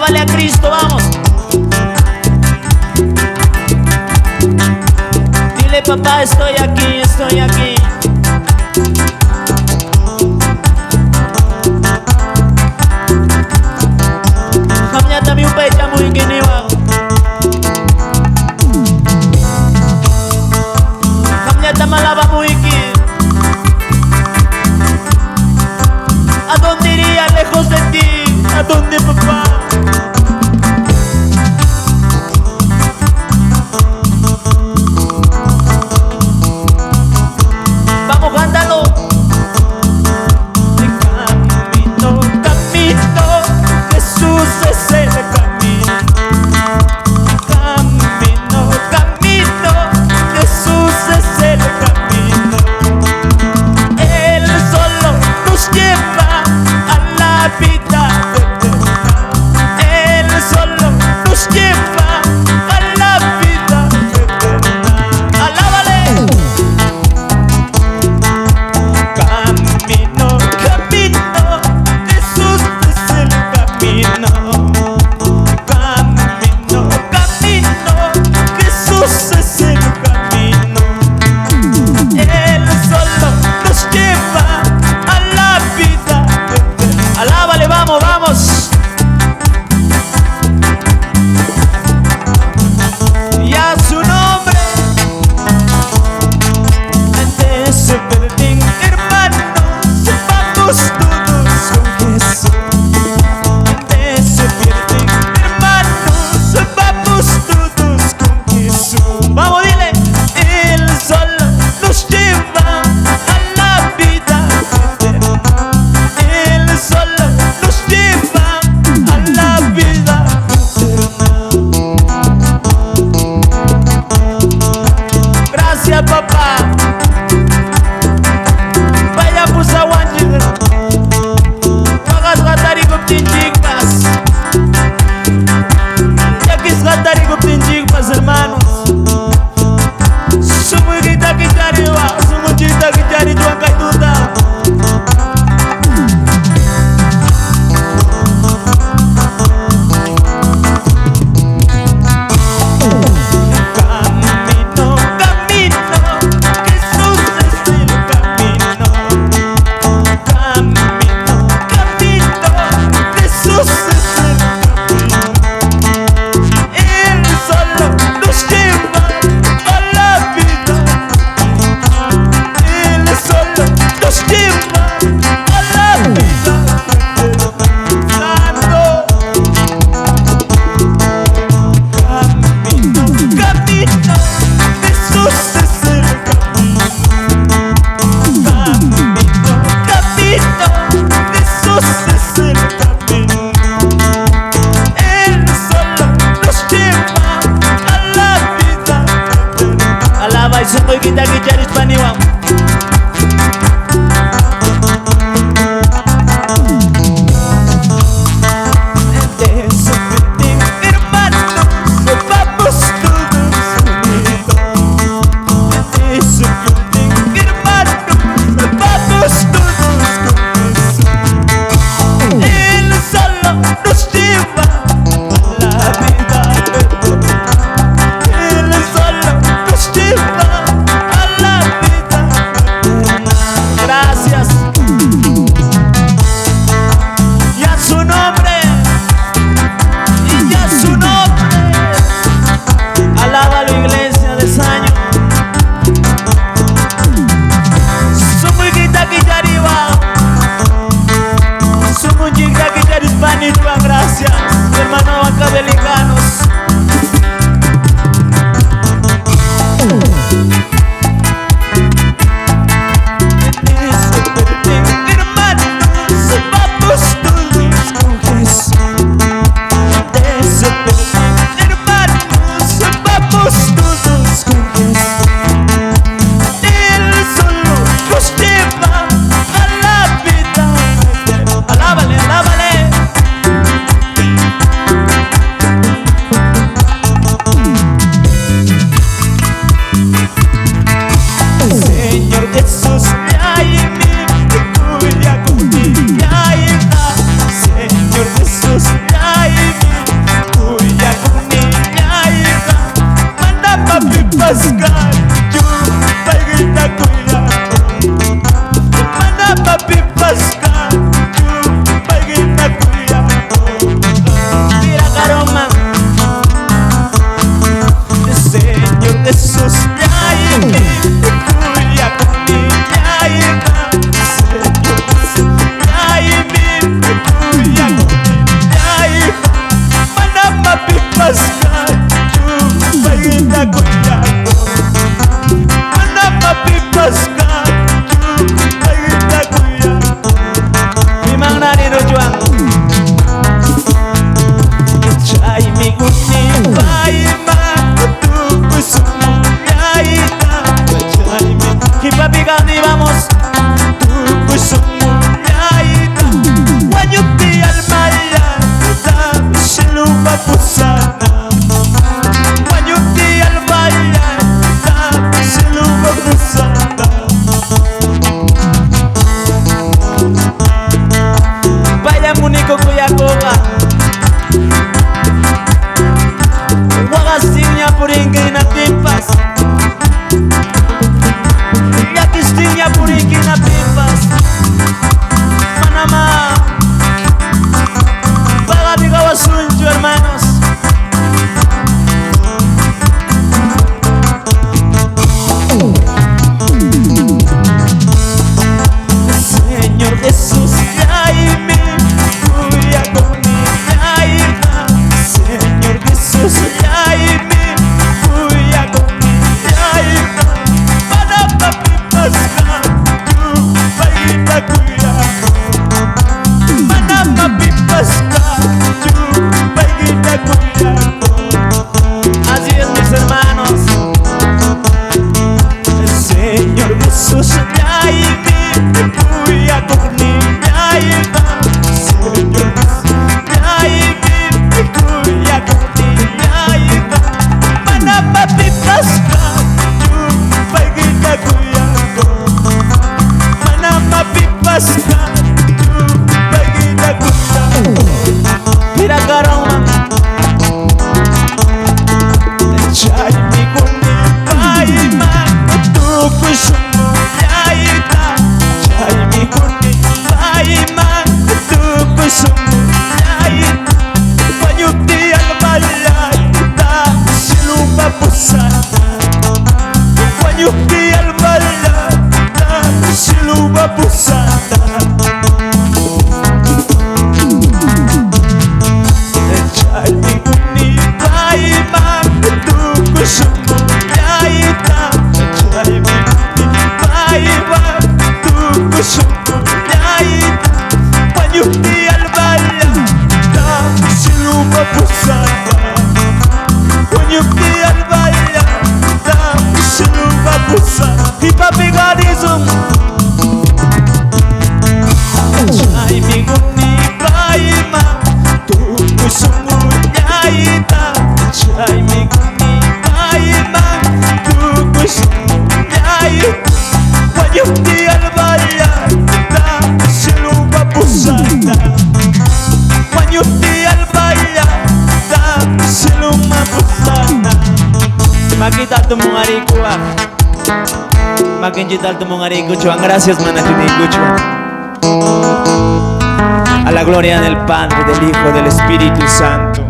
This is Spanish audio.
Alábale a Cristo, vamos. Dile, papá, estoy aquí, estoy aquí. Hamnya también pecha muy guinea. Hamnya tamalaba muy guinea. ¿A dónde iría lejos de ti? ¿A dónde, papá? Vamos, cántalo. Camino, camino, Jesús es el camino. Camino, camino, Jesús es el camino. Él solo nos lleva a la vida eterna. Él solo nos lleva a la vida eterna. Alábale. Camino, camino, Jesús es el camino. Camino, camino, Jesús es el camino. Él solo nos lleva a la vida eterna. Alábale, vamos, vamos. Y a su nombre. Ante ese verdín, hermanos, vamos todos con Jesús. Ante ese verdín, hermanos, vamos todos con Jesús. Vamos, dile. Él solo nos lleva a la vida eterna. Él solo nos lleva a la vida eterna. Gracias, papá. Vaya pusa wanjir. Pagas gatari guptinjigmas. Yakis gatari guptinjigmas, hermanos. Sumu kita kijariwa, sumu kita kijari juang kaituta. Camino, camino, Jesús es el camino. Camino, camino, Jesús es el camino. Él solo nos lleva a la vida. Él solo nos lleva a la vida eterna. Camino, camino, Jesús es el camino. Camino, camino, Jesús es el camino. Él solo nos lleva a la vida eterna. Alaba y supo y quita que ya eres paniwa. De su verdín, hermanos, vamos todos unidos. De su verdín, hermanos, vamos todos con Jesús. Él solo nos lleva a la vida eterna. Él solo nos lleva a la vida eterna. Gracias. Y a su nombre. Y a su nombre. Alábalo, iglesia de Saño. Sumu kita kijariwa. Sumu kita kijarispanitwa. Gracias, hermano acadelicanos. Ese verdín, hermanos, vamos todos con Jesús. Ese verdín, hermanos, vamos todos con Jesús. Él solo nos lleva a la vida eterna. Alábale, alábale. Así es, mis hermanos. Señor Jesús, yaimi kuya kuni yaima. Señor Jesús, yaimi kuya kuni yaima. Mana papipas ka pagita kuya ko. Mana papipas ka pagita kuya ko. Mira karong yaimi kuni yaima. Tukusumu yaita, yaimi kuni yaima. Tukusumu yaita, panyuti almalayita, siluba pusana. Panyuti almalayita, siluba pusana. Yaimi kuni yaima, tukusumu yaita. Yaimi kuni yaima, tukusumu yaita. Panyuti almalayita, siluba pusana. Panyuti almalayita, siluba pusana. Ipapiganism. Yaimi kuni yaima, tukusumu yaita. Yaimi kuni yaima, tukusumu yaita. Panyuti almalayita, siluba pusana. Panyuti almalayita, siluba pusana. Makita tu mong ariku ah. Makinjital tu mong ariku chuan. Gracias, manachiniku chuan. A la gloria del Padre, del Hijo, del Espíritu Santo.